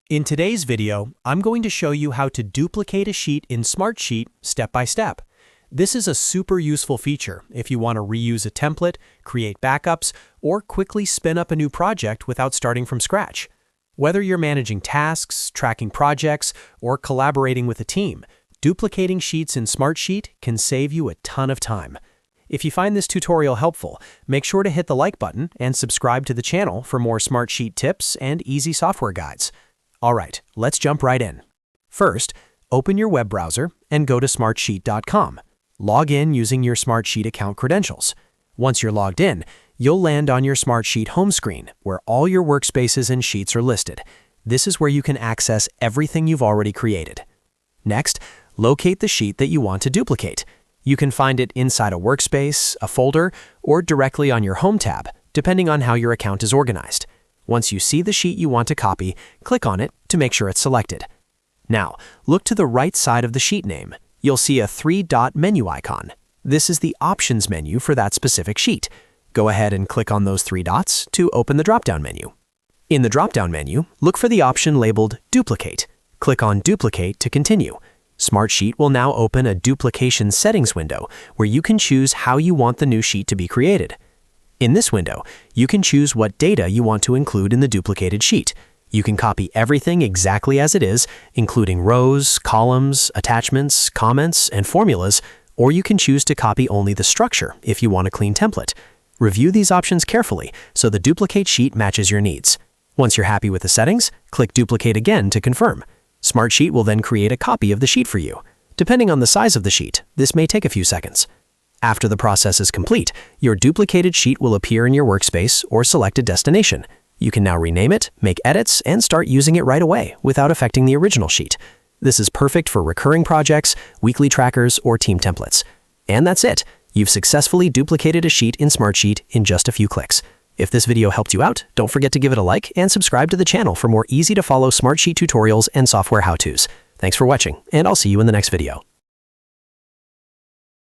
In today's video, I'm going to show you how to duplicate a sheet in Smartsheet step by step. This is a super useful feature if you want to reuse a template, create backups, or quickly spin up a new project without starting from scratch. Whether you're managing tasks, tracking projects, or collaborating with a team, duplicating sheets in Smartsheet can save you a ton of time. If you find this tutorial helpful, make sure to hit the like button and subscribe to the channel for more Smartsheet tips and easy software guides. Alright, let's jump right in. First, open your web browser and go to smartsheet.com. Log in using your Smartsheet account credentials. Once you're logged in, you'll land on your Smartsheet home screen where all your workspaces and sheets are listed. This is where you can access everything you've already created. Next, locate the sheet that you want to duplicate. You can find it inside a workspace, a folder, or directly on your Home tab, depending on how your account is organized. Once you see the sheet you want to copy, click on it to make sure it's selected. Now, look to the right side of the sheet name. You'll see a three-dot menu icon. This is the Options menu for that specific sheet. Go ahead and click on those three dots to open the drop-down menu. In the drop-down menu, look for the option labeled Duplicate. Click on Duplicate to continue. Smartsheet will now open a duplication settings window where you can choose how you want the new sheet to be created. In this window, you can choose what data you want to include in the duplicated sheet. You can copy everything exactly as it is, including rows, columns, attachments, comments, and formulas, or you can choose to copy only the structure if you want a clean template. Review these options carefully so the duplicate sheet matches your needs. Once you're happy with the settings, click Duplicate again to confirm. Smartsheet will then create a copy of the sheet for you. Depending on the size of the sheet, this may take a few seconds. After the process is complete, your duplicated sheet will appear in your workspace or selected destination. You can now rename it, make edits, and start using it right away without affecting the original sheet. This is perfect for recurring projects, weekly trackers, or team templates. And that's it. You've successfully duplicated a sheet in Smartsheet in just a few clicks. If this video helped you out, don't forget to give it a like and subscribe to the channel for more easy-to-follow Smartsheet tutorials and software how-tos. Thanks for watching, and I'll see you in the next video.